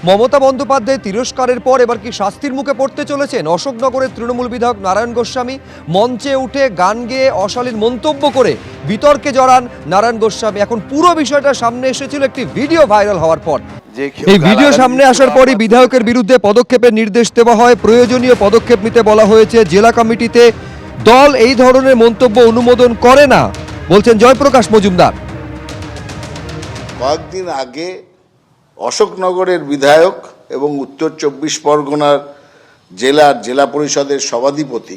মমতা বন্দ্যোপাধ্যায় তিরস্কারের পর এবার কি শাস্তির মুখে পড়তে চলেছেন অশোকনগরের তৃণমূল বিধায়ক নারায়ণ গোস্বামী? মঞ্চে উঠে গান গেয়ে অশালীন মন্তব্য করে বিতর্কে জড়ান নারায়ণ গোস্বামী। এখন পুরো বিষয়টা সামনে এসেছিল একটি ভিডিও ভাইরাল হওয়ার পর। এই ভিডিও সামনে আসার পরই বিধায়কের বিরুদ্ধে পদক্ষেপের নির্দেশ দেওয়া হয়। প্রয়োজনীয় পদক্ষেপ নিতে বলা হয়েছে জেলা কমিটিতে। দল এই ধরনের মন্তব্য অনুমোদন করে না বলছেন জয়প্রকাশ মজুমদার। কয়েকদিন আগে অশোকনগরের বিধায়ক এবং উত্তর 24 পরগনার জেলা পরিষদের সভাধিপতি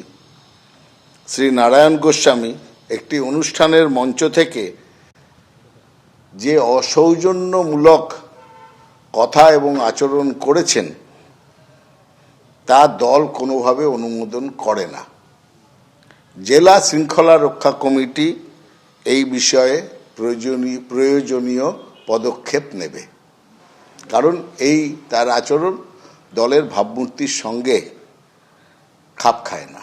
শ্রী নারায়ণ গোস্বামী একটি অনুষ্ঠানের মঞ্চ থেকে যে অসৌজন্যমূলক কথা এবং আচরণ করেছেন তা দল কোনোভাবে অনুমোদন করে না। জেলা শৃঙ্খলা রক্ষা কমিটি এই বিষয়ে প্রয়োজনীয় পদক্ষেপ নেবে, কারণ তার আচরণ দলের ভাবমূর্তির সঙ্গে খাপ খায় না।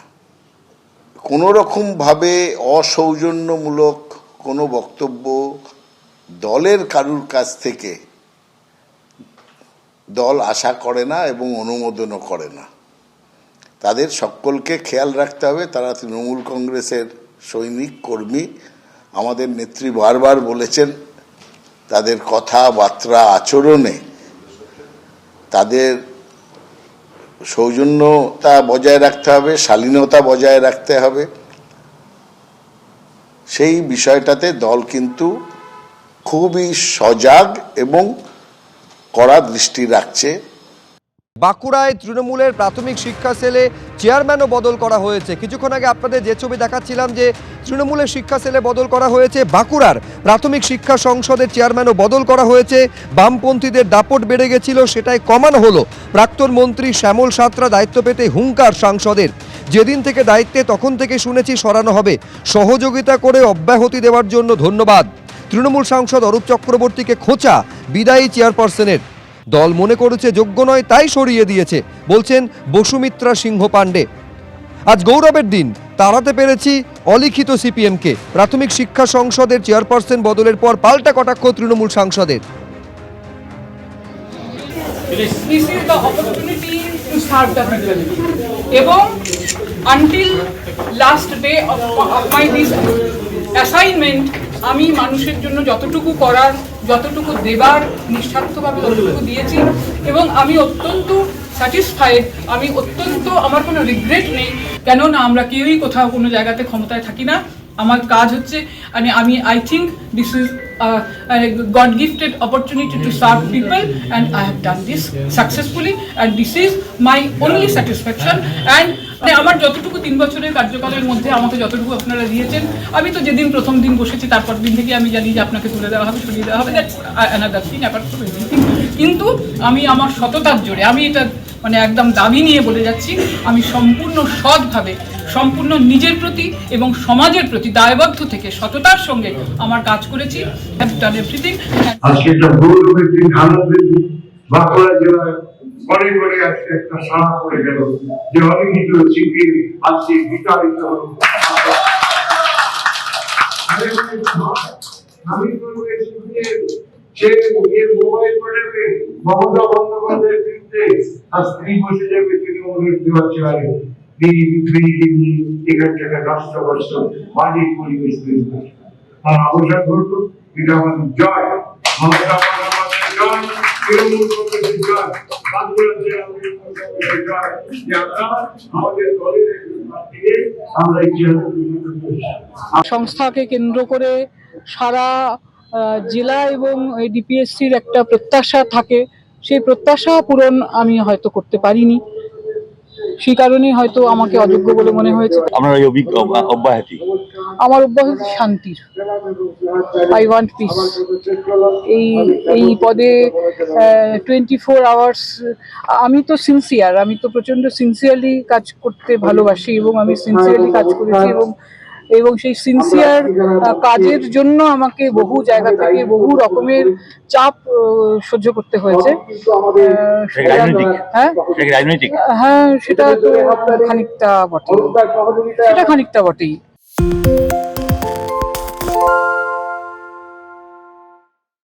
কোনো রকমভাবে অসৌজন্যমূলক কোনো বক্তব্য দলের কারুর কাছ থেকে দল আশা করে না এবং অনুমোদনও করে না। তাদের সকলকে খেয়াল রাখতে হবে, তারা তৃণমূল কংগ্রেসের সৈনিক কর্মী। আমাদের নেত্রী বারবার বলেছেন তাদের কথাবার্তা আচরণে তাদের সৌজন্যতা বজায় রাখতে হবে, শালীনতা বজায় রাখতে হবে। সেই বিষয়টাতে দল কিন্তু খুবই সজাগ এবং কড়া দৃষ্টি রাখছে। বাঁকুড়ায় তৃণমূলের প্রাথমিক শিক্ষা সেলে চেয়ারম্যানও বদল করা হয়েছে। কিছুক্ষণ আগে আপনাদের যে ছবি দেখাচ্ছিলাম যে তৃণমূলের শিক্ষা সেলে বদল করা হয়েছে, বাঁকুড়ার প্রাথমিক শিক্ষা সংসদের চেয়ারম্যানও বদল করা হয়েছে। বামপন্থীদের দাপট বেড়ে গেছিল, সেটাই কমানো হলো। প্রাক্তন মন্ত্রী শ্যামল সাঁতরা দায়িত্ব পেতে হুঙ্কার সাংসদের। যেদিন থেকে দায়িত্বে তখন থেকে শুনেছি সরানো হবে। সহযোগিতা করে অব্যাহতি দেওয়ার জন্য ধন্যবাদ। তৃণমূল সাংসদ অরূপ চক্রবর্তীকে খোঁচা বিদায়ী চেয়ারপারসনের। দল মনে করেছে যোগ্য নয় তাই সরিয়ে দিয়েছে, বলছেন বসুমিত্রা সিংহ পাণ্ডে। আজ গৌরবের দিন, তাড়াতে পেরেছি অলিখিত সিপিএমকে। প্রাথমিক শিক্ষা সংসদের চেয়ারপারসন বদলের পর পাল্টা কটাক্ষ তৃণমূল সাংসদের। এবং until last day of my this assignment আমি মানুষের জন্য যতটুকু করার, যতটুকু দেবার নিঃস্বার্থভাবে ততটুকু দিয়েছি এবং আমি অত্যন্ত স্যাটিসফাইড। আমি অত্যন্ত, আমার কোনো রিগ্রেট নেই, কেননা আমরা কেউই কোথাও কোনো জায়গাতে ক্ষমতায় থাকি না। আমার কাজ হচ্ছে আমি I think this is God gifted opportunity to serve people and I have done this successfully and this is my only satisfaction. And আমার যতটুকু 3 বছরের কার্যকালের মধ্যে আমাকে যতটুকু আপনারা দিয়েছেন, আমি তো যেদিন প্রথম দিন বসেছি তারপর দিন থেকে আমি জানি যে আপনাকে তুলে দেওয়া হবে, সরিয়ে দেওয়া হবে, another thing apart from everything. কিন্তু আমি আমার সততার জোরে, আমি এটা একদম দাবি নিয়ে বলে যাচ্ছি, আমি সম্পূর্ণ সৎভাবে, সম্পূর্ণ নিজের প্রতি এবং সমাজের প্রতি দায়বদ্ধ থেকে সততার সঙ্গে আমার কাজ করেছি। আজকে একটা গৌরবের দিন, আনন্দের দিন। বাঁকুড়া জেলায় ঘরে ঘরে আজকে একটা সাড়া পড়ে গেল যে অলিখিত সিপিএম আজকে বিতাড়িত হল। আমি বলবো সে মোবাইল পাঠাবে মমতা বন্দ্যোপাধ্যায়ের বিরুদ্ধে, আর স্ত্রী বসে যাবে তৃণমূলের দেওয়ার চেয়ারে। এখান থেকে রাষ্ট্রবর্ষ বাড়ির পরিবেশ তৈরি করে আর অবসর করবো। এটা আমাদের জয়, মমতা বন্দ্যোপাধ্যায়ের জয়, তৃণমূল কংগ্রেসের জয়, বাঁকুড়া জেলা জয়, যে আমরা আমাদের দলের আমরা এই সংস্থাকে কেন্দ্র করে সারা জেলা এবং ডিপিএসসির একটা প্রত্যাশা থাকে, সেই প্রত্যাশা পূরণ আমি হয়তো করতে পারিনি, সেই কারণেই হয়তো আমাকে অযোগ্য বলে মনে হয়েছে। আমার অব্যাহতি শান্তির, আই ওয়ান্ট পিস। এই পদে 24 আওয়ার্স আমি তো সিনসিয়ার, আমি তো প্রচন্ড সিনসিয়ারলি কাজ করতে ভালোবাসি এবং আমি সিনসিয়ারলি কাজ করেছি এবং সেই সিনসিয়ার কাজের জন্য আমাকে বহু জায়গা থেকে বহু রকমের চাপ সহ্য করতে হয়েছে। হ্যাঁ, সেটা তো খানিকটা বটেই।